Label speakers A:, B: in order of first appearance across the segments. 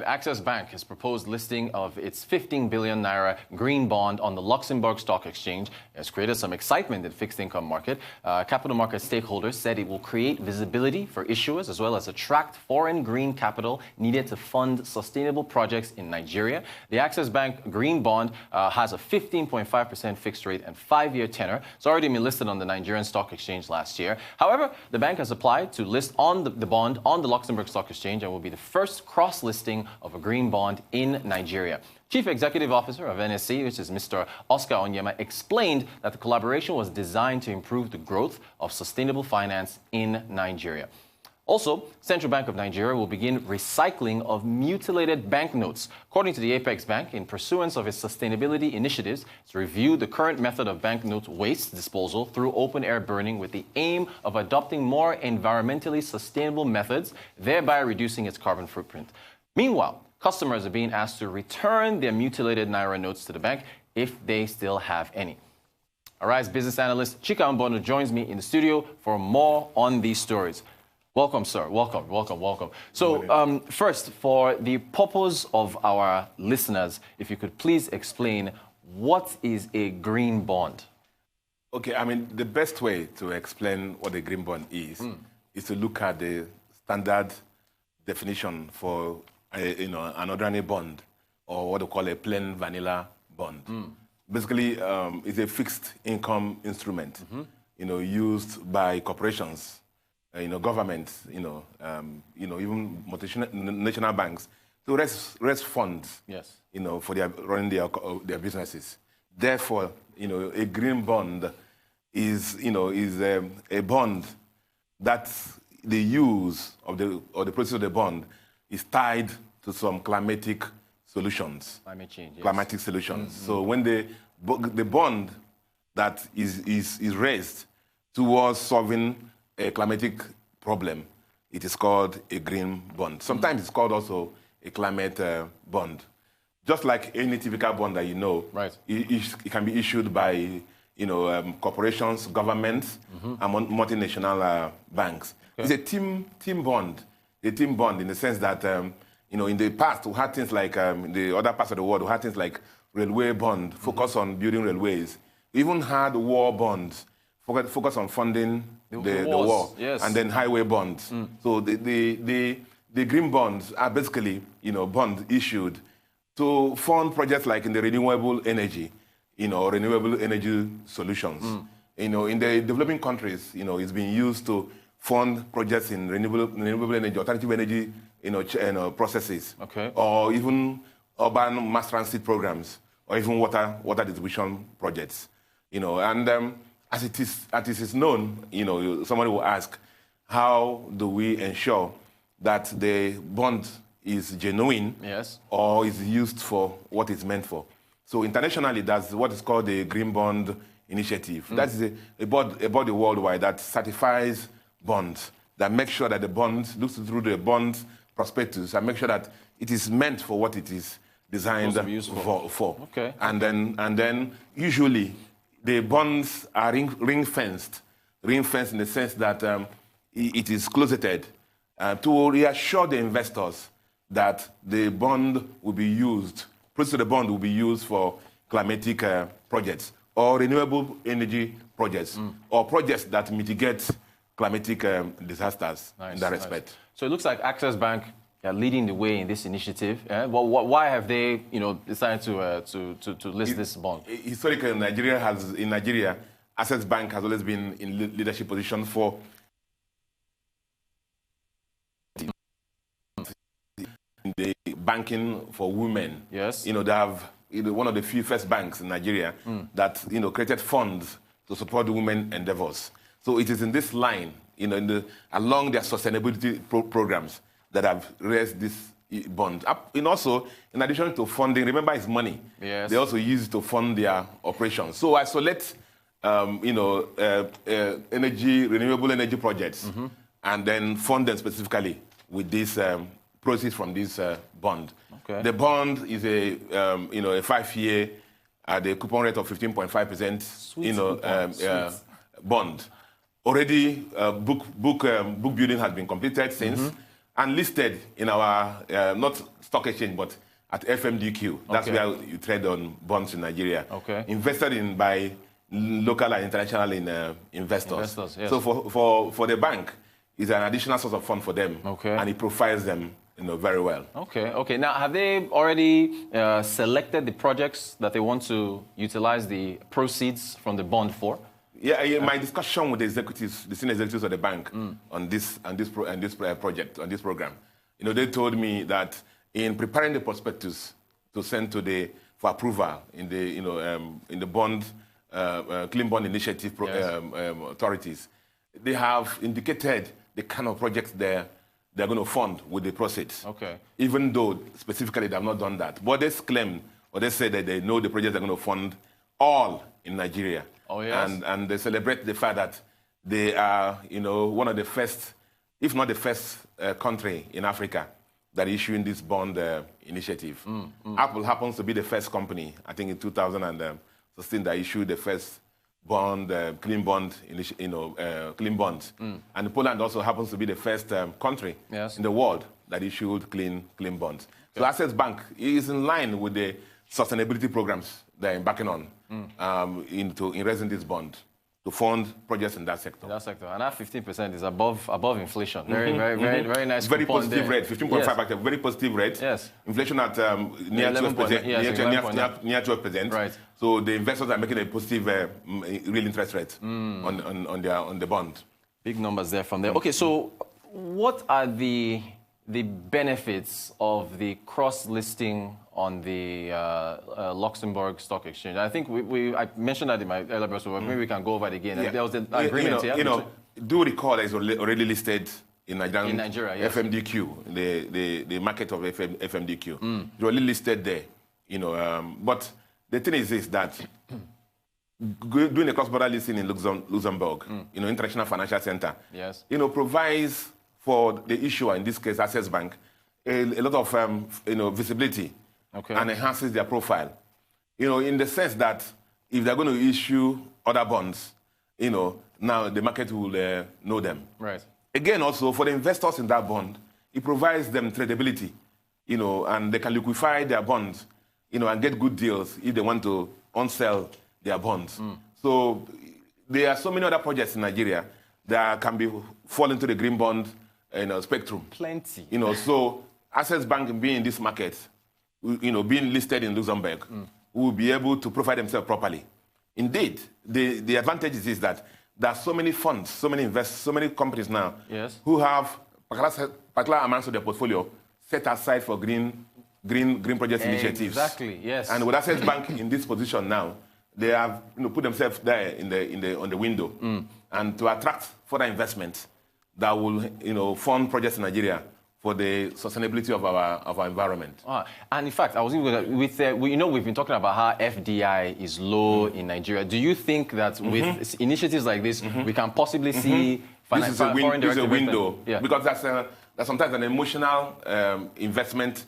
A: Access Bank has proposed listing of its 15 billion naira green bond on the Luxembourg Stock Exchange. It has created some excitement in the fixed income market. Capital market stakeholders said it will create visibility for issuers as well as attract foreign green capital needed to fund sustainable projects in Nigeria. The Access Bank green bond has a 15.5% fixed rate and 5-year tenor. It's already been listed on the Nigerian Stock Exchange last year. However, the bank has applied to list on the bond on the Luxembourg Stock Exchange and will be the first cross-listing of a green bond in Nigeria. Chief Executive Officer of NSC, which is Mr. Oscar Onyema, explained that the collaboration was designed to improve the growth of sustainable finance in Nigeria. Also, Central Bank of Nigeria will begin recycling of mutilated banknotes. According to the Apex Bank, in pursuance of its sustainability initiatives, it's reviewed the current method of banknote waste disposal through open-air burning with the aim of adopting more environmentally sustainable methods, thereby reducing its carbon footprint. Meanwhile, customers are being asked to return their mutilated Naira notes to the bank if they still have any. Arise business analyst Chika MBONU joins me in the studio for more on these stories. Welcome, sir. Welcome. So first, for the purpose of our listeners, if you could please explain what is a green bond?
B: Okay, I mean, the best way to explain what a green bond is to look at the standard definition for an ordinary bond, or what we call a plain vanilla bond. Basically, it's a fixed income instrument, used by corporations, governments, even multinational banks to raise funds,
A: yes,
B: for running their businesses. Therefore, a green bond is a bond that the use of the process of the bond is tied to some climatic solutions,
A: climate change, yes.
B: Climatic solutions. So when the bond that is raised towards solving a climatic problem, it is called a green bond. Sometimes it's called also a climate bond. Just like any typical bond that
A: right.
B: It can be issued by corporations, governments, and multinational banks. Okay. It's a team bond. A team bond in the sense that in the past we had things like in the other parts of the world we had things like railway bond, focus on building railways. We even had war bonds, focus on funding the war,
A: yes.
B: And then highway bonds. So the green bonds are basically bonds issued to fund projects like in the renewable energy, renewable energy solutions. In the developing countries, it's being used to fund projects in renewable energy, alternative energy, processes, okay, or even urban mass transit programs, or even water distribution projects, and as it is known, somebody will ask, how do we ensure that the bond is genuine,
A: yes,
B: or is used for what it's meant for? So internationally, that's what is called the Green Bond Initiative. That is a body worldwide that certifies bonds, that makes sure that the bond looks through the bond prospectus and make sure that it is meant for what it is designed for.
A: Okay.
B: And then usually the bonds are ring-fenced in the sense that it is closeted to reassure the investors that the bond will be used, proceeds of the bond will be used for climatic projects or renewable energy projects or projects that mitigate climatic disasters in that respect.
A: So it looks like Access Bank are leading the way in this initiative. Why have they, decided to list this bond?
B: Historically, in Nigeria, Access Bank has always been in leadership position for the banking for women.
A: Yes.
B: They have one of the few first banks in Nigeria that created funds to support the women endeavors. So it is in this line, along their sustainability programs, that have raised this bond. And also, in addition to funding, remember it's money.
A: Yes.
B: They also use it to fund their operations. So isolate, renewable energy projects, and then fund them specifically with this proceeds from this bond.
A: Okay.
B: The bond is a 5-year at a coupon rate of 15.5%. Bond. Already, book building has been completed since. and listed in our, not stock exchange, but at FMDQ. That's
A: Okay.
B: where you trade on bonds in Nigeria.
A: Okay.
B: Invested in by local and international investors.
A: Investors, yes.
B: So for the bank, it's an additional source of fund for them.
A: Okay.
B: And it profiles them very well.
A: Okay. Now, have they already selected the projects that they want to utilize the proceeds from the bond for?
B: Yeah, my discussion with the executives, the senior executives of the bank on this project, on this program, they told me that in preparing the prospectus to send for approval in the bond, clean bond initiative authorities, they have indicated the kind of projects they're going to fund with the proceeds.
A: Okay.
B: Even though specifically they have not done that, but they claim or they say that they know the projects they're going to fund all in Nigeria.
A: Oh, yes.
B: And they celebrate the fact that they are, one of the first, if not the first country in Africa that is issuing this bond initiative. Apple happens to be the first company, I think in 2016, that issued the first bond, clean bond, clean bonds. And Poland also happens to be the first country in the world that issued clean bonds. Okay. So Access Bank is in line with the sustainability programs they're embarking on in raising this bond to fund projects in that sector.
A: And that 15% is above inflation. Very nice.
B: Very positive rate, 15.5%, very positive rate.
A: Yes.
B: Inflation at near 12%, near 12%.
A: Right.
B: So the investors are making a positive real interest rate on the bond.
A: Big numbers there from there. Okay, so what are the benefits of the cross-listing on the Luxembourg Stock Exchange? I think I mentioned that in my earlier episode, but maybe we can go over it again. Yeah. There was an agreement here.
B: Do recall that it's already listed in
A: Nigeria, yes.
B: FMDQ, the market of FMDQ. It's already listed there, but the thing is this, that doing a cross-border listing in Luxembourg, International Financial Center,
A: yes,
B: provides for the issuer, in this case, Access Bank, a lot of visibility,
A: okay,
B: and enhances their profile. In the sense that if they're going to issue other bonds, now the market will know them.
A: Right.
B: Again, also for the investors in that bond, it provides them tradability, and they can liquefy their bonds, and get good deals if they want to unsell their bonds. So there are so many other projects in Nigeria that can fall into the green bond spectrum.
A: Plenty.
B: So Access Bank being in this market, being listed in Luxembourg, will be able to profile themselves properly. Indeed, the advantage is that there are so many funds, so many investors, so many companies now,
A: yes,
B: who have particular amounts of their portfolio set aside for green project initiatives.
A: Exactly, yes.
B: And with Access Bank in this position now, they have put themselves there on the window, and to attract further investment that will fund projects in Nigeria for the sustainability of our environment.
A: And in fact, I was even going we've been talking about how FDI is low in Nigeria. Do you think that with initiatives like this, we can possibly see
B: this is a window?
A: Yeah.
B: Because there's sometimes an emotional investment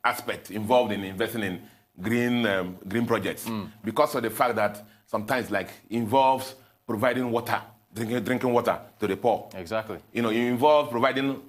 B: aspect involved in investing in green projects, because of the fact that sometimes involves providing water, drinking water to the poor.
A: Exactly.
B: It involves providing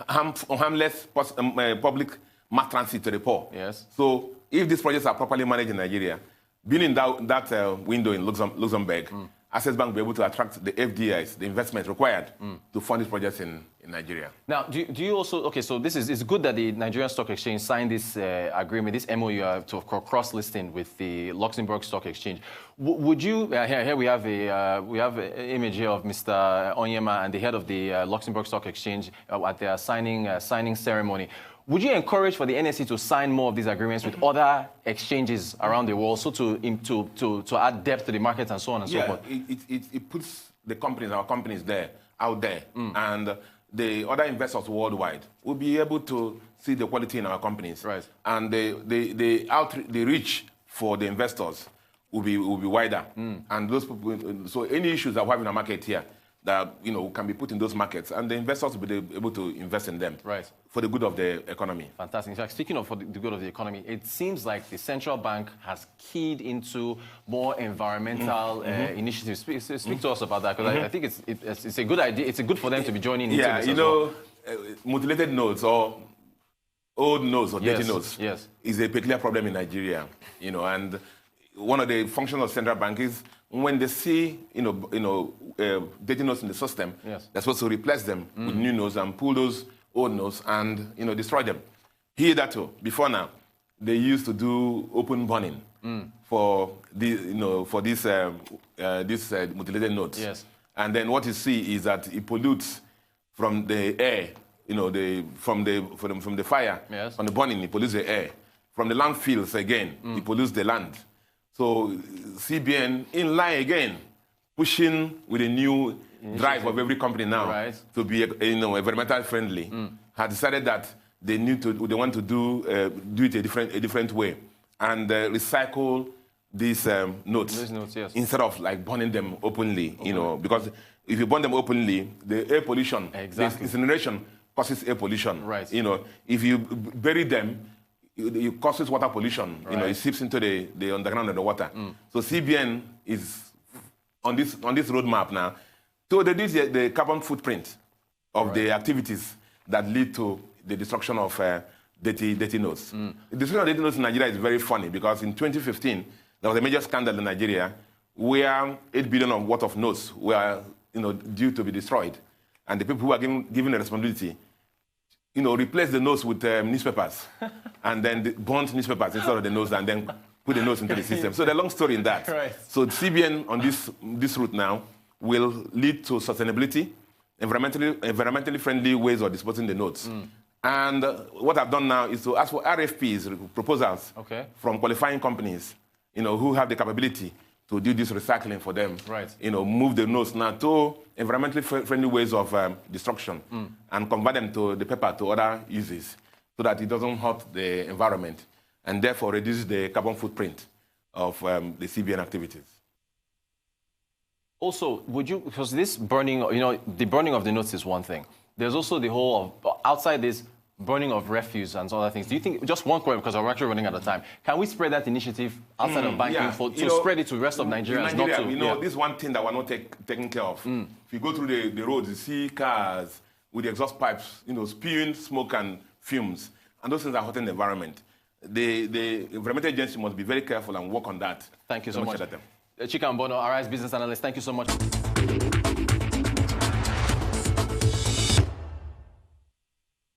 B: harmless public mass transit to the poor.
A: Yes.
B: So if these projects are properly managed in Nigeria, being in that window in Luxembourg, Access Bank will be able to attract the FDIs, the investment required to fund these projects in Nigeria.
A: Now, do you also, okay, so it's good that the Nigerian Stock Exchange signed this agreement, this MOU to cross-listing with the Luxembourg Stock Exchange. Would you, here we have an image here of Mr. Onyema and the head of the Luxembourg Stock Exchange at their signing ceremony. Would you encourage for the NSE to sign more of these agreements with other exchanges around the world, so to add depth to the market and so on and so forth?
B: It puts our companies out there, and the other investors worldwide will be able to see the quality in our companies,
A: right?
B: And the reach for the investors will be wider, and those people. So any issues that we have in our market here, that can be put in those markets, and the investors will be able to invest in them for the good of the economy.
A: Fantastic. In fact, speaking of for the good of the economy, it seems like the central bank has keyed into more environmental initiatives. Speak to us about that, because I think it's a good idea. It's good for them to be joining into this as well.
B: Mutilated notes or old notes or dirty notes is a peculiar problem in Nigeria. And one of the functions of central bank is when they see dirty notes in the system, they're supposed to replace them with new notes and pull those old notes and destroy them. Hitherto, before now, they used to do open burning for the for these mutilated notes. And then what you see is that it pollutes from the air, from the fire, from the burning, it pollutes the air. From the landfills again, it pollutes the land. So CBN in line again, pushing with a new drive of every company now to be environmental friendly, has decided that they want to do it a different way and recycle these notes instead of like burning them openly. Because if you burn them openly, the air pollution, the incineration causes air pollution. If you bury them, it causes water pollution. It seeps into the underground and the water. So CBN is on this roadmap now to reduce the carbon footprint of the activities that lead to the destruction of dirty notes. The destruction of dirty notes in Nigeria is very funny because in 2015 there was a major scandal in Nigeria where 8 billion worth of notes were due to be destroyed, and the people who were given the responsibility replace the notes with newspapers and then burnt newspapers instead of the notes and then put the notes into the system. So the long story in that. So CBN on this route now will lead to sustainability, environmentally friendly ways of disposing the notes. And what I've done now is to ask for RFPs, proposals from qualifying companies, who have the capability to do this recycling for them. Move the notes now to environmentally friendly ways of destruction and convert them to the paper to other uses so that it doesn't hurt the environment and therefore reduce the carbon footprint of the CBN activities.
A: Also, because this burning, the burning of the notes is one thing. There's also the whole of, outside this, burning of refuse and other things. Do you think, just one question, because we're actually running out of time, can we spread that initiative outside of banking to spread it to the rest of Nigeria?
B: This one thing that we're not taking care of. If you go through the roads, you see cars with the exhaust pipes, spewing smoke and fumes, and those things are hurting the environment. The environmental agency must be very careful and work on that.
A: Thank you so much. Chika MBONU, RI's business analyst, thank you so much.